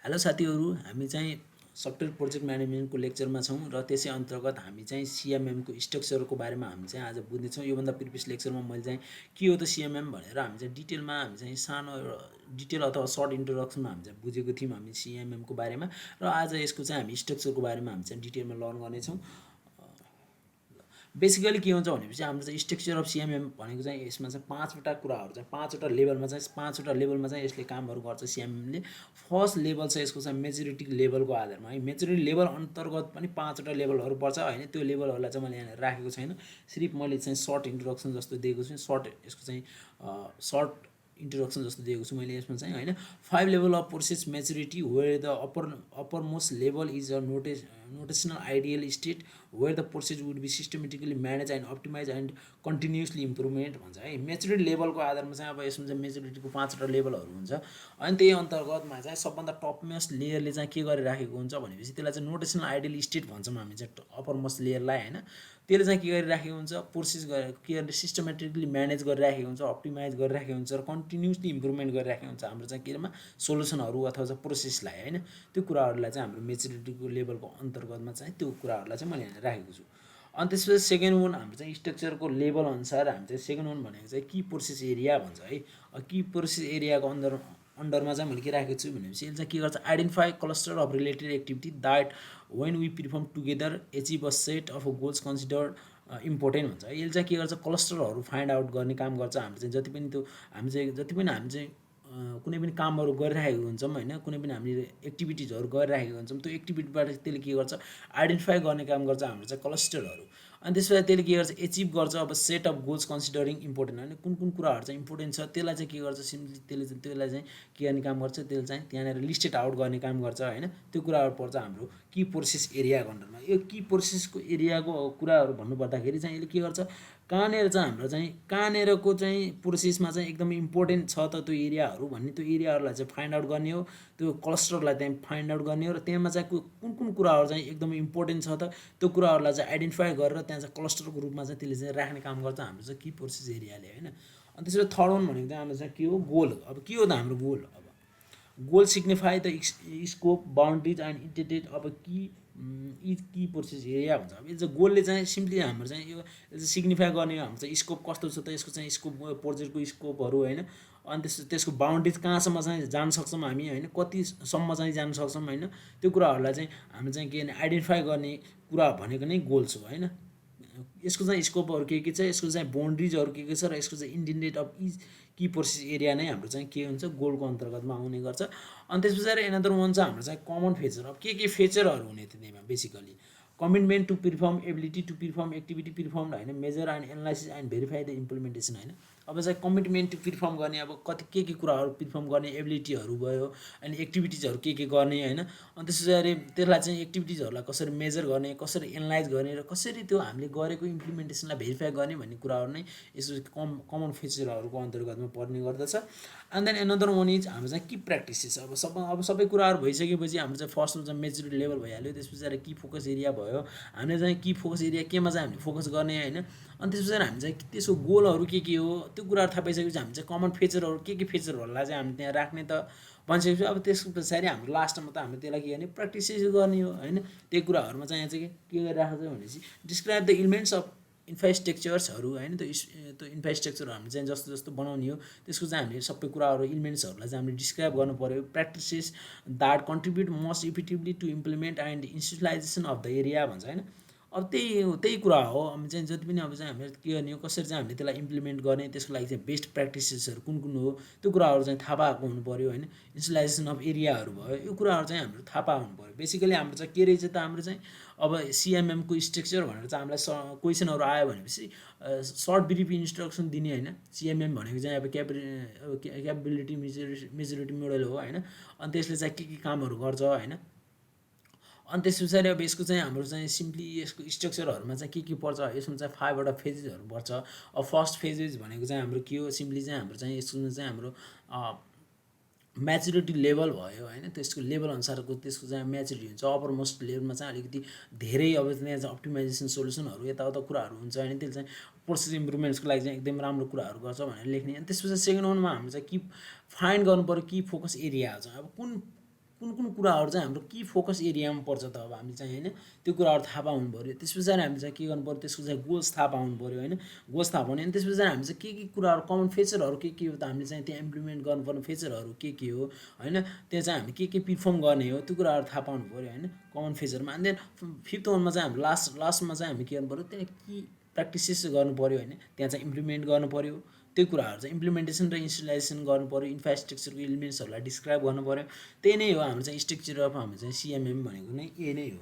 Hello साथीहरू, हामी चाहिँ सफ्टवेयर प्रोजेक्ट म्यानेजमेन्टको लेक्चरमा छौँ र त्यसै अन्तर्गत हामी चाहिँ सिएमएमको स्ट्रक्चरको बारेमा हामी चाहिँ आज बुझ्नेछौँ। योभन्दा प्रिभियस लेक्चरमा मैले चाहिँ के हो त सिएमएम भनेर हामी चाहिँ डिटेलमा हामी चाहिँ सानो डिटेल अथवा सर्ट इन्ट्रोडक्सनमा हामी चाहिँ बुझेको थियौँ हामी सिएमएमको बारेमा, र आज यसको चाहिँ हामी स्ट्रक्चरको बारेमा हामी चाहिँ डिटेलमा लर्न गर्नेछौँ। बेसिकली के हुन्छ भनेपछि हाम्रो चाहिँ स्ट्रक्चर अफ सिएमएम भनेको चाहिँ यसमा चाहिँ पाँचवटा कुराहरू चाहिँ पाँचवटा लेभलमा चाहिँ यसले कामहरू गर्छ सिएमएमले। फर्स्ट लेभल चाहिँ यसको चाहिँ मेच्युरिटी लेभलको आधारमा है, मेच्युरिटी लेभल अन्तर्गत पनि पाँचवटा लेभलहरू पर्छ होइन। त्यो लेभलहरूलाई चाहिँ मैले यहाँ राखेको छैन, सिर्फ मैले चाहिँ सर्ट इन्ट्रोडक्सन जस्तो दिएको छु, यसको चाहिँ सर्ट इन्ट्रोडक्सन जस्तो दिएको छु मैले यसमा चाहिँ होइन। 5 level of process maturity where the upper most level is a notational ideal state where the process would be systematically managed and optimized and continuously improvement भन्छ है। मेच्युरिटी लेभलको आधारमा चाहिँ अब यसमा चाहिँ मेच्युरिटीको 5वटा लेभलहरू हुन्छ अनि त्यही अन्तर्गतमा चाहिँ सबभन्दा टपमोस्ट लेयरले चाहिँ के गरिराखेको हुन्छ भनेपछि त्यसलाई चाहिँ नोटेसनल आइडियल स्टेट भन्छौँ हामी चाहिँ अप्पर मोस्ट लेयरलाई होइन। त्यसले चाहिँ के गरिराखेको हुन्छ, प्रोसेस के गर्ने सिस्टमेटिकली म्यानेज गरिराखेको हुन्छ, अप्टिमाइज गरिराखेको हुन्छ र कन्टिन्युसली इम्प्रुभमेन्ट गरिराखेको हुन्छ हाम्रो चाहिँ केमा सोल्युसनहरू अथवा चाहिँ प्रोसेसलाई होइन। त्यो कुराहरूलाई चाहिँ हाम्रो मेच्युरिटीको लेभलको अन्तर्गतमा चाहिँ त्यो कुराहरूलाई चाहिँ मैले यहाँ राखेको छु। अनि त्यसपछि सेकेन्ड वान हाम्रो चाहिँ स्ट्रक्चरको लेभल अनुसार हामी चाहिँ सेकेन्ड वान भनेको चाहिँ की प्रोसेस एरिया भन्छ है। की प्रोसेस एरियाको अन्डरमा चाहिँ मैले के राखेको छु भनेपछि यसले चाहिँ के गर्छ, identify cluster of related activity that when we perform together achieve a set of goals considered important भन्छ है। यसले चाहिँ के गर्छ, क्लस्टरहरू फाइन्ड आउट गर्ने काम गर्छ। हाम्रो चाहिँ जति पनि हामी चाहिँ कुनै पनि कामहरू गरिरहेको हुन्छौँ होइन, कुनै पनि हामीले एक्टिभिटिजहरू गरिरहेको हुन्छौँ, त्यो एक्टिभिटीबाट त्यसले के गर्छ, आइडेन्टिफाई गर्ने काम गर्छ हाम्रो चाहिँ क्लस्टरहरू। अनि त्यसपछि त्यसले के गर्छ, एचिभ गर्छ अब set of goals considering important होइन, कुन कुन कुराहरू चाहिँ इम्पोर्टेन्ट छ त्यसलाई चाहिँ के गर्छ, सिम्पली त्यसलाई चाहिँ के गर्ने काम गर्छ, त्यसले चाहिँ त्यहाँनिर लिस्टेड आउट गर्ने काम गर्छ होइन। त्यो कुराहरू पर्छ हाम्रो की प्रोसेस एरियाको अन्डरमा। यो की प्रोसेसको एरियाको कुराहरू भन्नुपर्दाखेरि चाहिँ यसले के गर्छ, कहाँनिर चाहिँ हाम्रो चाहिँ कहाँनिरको चाहिँ प्रोसेसमा चाहिँ एकदमै इम्पोर्टेन्ट छ त त्यो एरियाहरू भन्ने, त्यो एरियाहरूलाई चाहिँ फाइन्ड आउट गर्ने हो, त्यो क्लस्टरलाई त्यहाँ फाइन्ड आउट गर्ने हो र त्यहाँमा चाहिँ कुन कुन कुराहरू चाहिँ एकदमै इम्पोर्टेन्ट छ त त्यो कुराहरूलाई चाहिँ आइडेन्टिफाई गरेर त्यहाँ चाहिँ क्लस्टरको रूपमा चाहिँ त्यसले चाहिँ राख्ने काम गर्छ हाम्रो चाहिँ की प्रोसेस एरियाले होइन। अनि त्यसपछि थर्ड वान भनेको चाहिँ हाम्रो चाहिँ के हो, गोल। अब के हो त हाम्रो गोल, अब goal signify the scope boundaries and intended अब की प्रोसेस एरिया भन्छ। अब यो चाहिँ गोलले चाहिँ सिम्पली हाम्रो चाहिँ यो चाहिँ सिग्निफाई गर्ने हाम्रो चाहिँ स्कोप कस्तो छ त, यसको चाहिँ स्कोप प्रोजेक्टको स्कोपहरू होइन। अनि त्यसको बााउन्ड्रिज कहाँसम्म चाहिँ जान सक्छौँ हामी होइन, कतिसम्म चाहिँ जान सक्छौँ होइन, त्यो कुराहरूलाई चाहिँ हामी चाहिँ के भने आइडेन्टिफाई गर्ने कुरा भनेको नै गोल्स हो होइन। यसको चाहिँ स्कोपहरू के छ, यसको चाहिँ बााउन्ड्रिजहरू के छ र यसको चाहिँ intended of key process area नै हाम्रो चाहिँ के हुन्छ, गोलको अन्तर्गतमा आउने गर्छ। अनि त्यस पछाडि एनदर वान चाहिँ हाम्रो चाहिँ कमन फिचर। अब के फिचरहरू हुने त्यहीमा basically commitment to perform, ability to perform, activity perform होइन, major and analysis and verify the implementation होइन। अब चाहिँ कमिटमेन्ट टु परफर्म गर्ने, अब कति के कुराहरू परफर्म गर्ने, एबिलिटीहरू भयो अनि एक्टिभिटिजहरू के गर्ने होइन। अनि त्यस पछाडि त्यसलाई चाहिँ एक्टिभिटिजहरूलाई कसरी मेजर गर्ने, कसरी एनालाइज गर्ने र कसरी त्यो हामीले गरेको इम्प्लिमेन्टेसनलाई भेरिफाई गर्ने भन्ने कुराहरू नै यसो कमन फिचरहरूको अन्तर्गतमा पर्ने गर्दछ। And then another one is हाम्रो चाहिँ की प्र्याक्टिसेस। अब सबै कुराहरू भइसकेपछि हाम्रो चाहिँ फर्स्टमा चाहिँ मेच्युरिटी लेभल भइहाल्यो, त्यस पछाडि की फोकस एरिया भयो, हामीले चाहिँ की फोकस एरिया केमा चाहिँ हामीले फोकस गर्ने होइन। अनि त्यस पछाडि हामी चाहिँ त्यसको गोलहरू के हो त्यो कुराहरू थाहा पाइसकेपछि हामी चाहिँ कमन फिचरहरू के फिचरहरूलाई चाहिँ हामी त्यहाँ राख्ने त भनिसकेपछि अब त्यस पछाडि हाम्रो लास्टमा त हामीले त्यसलाई के गर्ने, प्र्याक्टिसेस गर्ने हो होइन। त्यही कुराहरूमा चाहिँ यहाँ चाहिँ के गरिराखेको छ भनेपछि डिस्क्राइब द इलिमेन्ट्स अफ इन्फ्रास्ट्रक्चर्सहरू होइन। त्यो इन्फ्रास्ट्रक्चर हामीले चाहिँ जस्तो जस्तो बनाउने हो त्यसको चाहिँ हामीले सबै कुराहरू इलिमेन्ट्सहरूलाई चाहिँ हामीले डिस्क्राइब गर्नु पऱ्यो। Practices that contribute most effectively to implement and institutionalization of the area भन्छ होइन। अब त्यही कुरा हो, हामी चाहिँ जति पनि अब चाहिँ हामीले के गर्ने हो, कसरी चाहिँ हामीले त्यसलाई इम्प्लिमेन्ट गर्ने, त्यसको लागि चाहिँ बेस्ट प्र्याक्टिसेसहरू कुन कुन हो त्यो कुराहरू चाहिँ थाहा पाएको हुनु पऱ्यो होइन। इन्स्टिट्युलाइजेसन अफ एरियाहरू भयो, यो कुराहरू चाहिँ हाम्रो थाहा पाएको हुनु पऱ्यो। बेसिकली हाम्रो चाहिँ के रहेछ त, हाम्रो चाहिँ अब सिएमएमको स्ट्रक्चर भनेर चाहिँ हामीलाई क्वेसनहरू आयो भनेपछि सर्ट ब्रिफ इन्स्ट्रक्सन दिने होइन। सिएमएम भनेको चाहिँ अब क्यापेबिलिटी मेजोरिटी मोडल हो होइन। अनि त्यसले चाहिँ के कामहरू गर्छ होइन। अनि त्यस पछाडि अब यसको चाहिँ हाम्रो चाहिँ सिम्पली यसको स्ट्रक्चरहरूमा चाहिँ के पर्छ, यसमा चाहिँ 5वटा फेजेसहरू पर्छ। अब फर्स्ट फेजेस भनेको चाहिँ हाम्रो के हो, सिम्पली चाहिँ हाम्रो चाहिँ यसमा चाहिँ हाम्रो म्याचुरिटी लेभल भयो होइन। त्यसको लेभल अनुसारको त्यसको चाहिँ म्याचुरिटी हुन्छ। अप्पर मोस्ट लेभलमा चाहिँ अलिकति धेरै अब त्यहाँ चाहिँ अप्टिमाइजेसन सोल्युसनहरू यताउता कुराहरू हुन्छ होइन। त्यसले चाहिँ प्रोसेस इम्प्रुभमेन्ट्सको लागि चाहिँ एकदम राम्रो कुराहरू गर्छ भनेर लेख्ने। अनि त्यसपछि सेकेन्ड वानमा हाम्रो चाहिँ कि फाइन्ड गर्नु पऱ्यो कि फोकस एरिया छ। अब कुन कुन कुराहरू चाहिँ हाम्रो की फोकस एरियामा पर्छ त अब हामीले चाहिँ होइन त्यो कुराहरू थाहा पाउनु पऱ्यो। त्यस पछाडि हामीले चाहिँ के गर्नु पऱ्यो, त्यसको चाहिँ गोल्स थाहा पाउनु पऱ्यो होइन। गोल्स थाहा पाउने अनि त्यस पछाडि हामी चाहिँ के कुराहरू कमन फिचरहरू के हो त हामीले चाहिँ त्यहाँ इम्प्लिमेन्ट गर्नुपर्ने फिचरहरू के हो होइन, त्यहाँ चाहिँ हामी के पर्फर्म गर्ने हो त्यो कुराहरू थाहा पाउनु पऱ्यो होइन कमन फिचरमा। अनि देन 5th वनमा चाहिँ हाम्रो लास्टमा चाहिँ हामी के गर्नु पऱ्यो, त्यहाँ कि प्र्याक्टिसेस गर्नु पऱ्यो होइन, त्यहाँ चाहिँ इम्प्लिमेन्ट गर्नु पऱ्यो। त्यो कुराहरू चाहिँ इम्प्लिमेन्टेसन र इन्स्टलेसन गर्नु पऱ्यो, इन्फ्रास्ट्रक्चरको इलिमेन्ट्सहरूलाई डिस्क्राइब गर्नु पऱ्यो। त्यही नै हो हाम्रो चाहिँ स्ट्रक्चर अफ हाम्रो चाहिँ सिएमएम भनेको नै यही नै हो।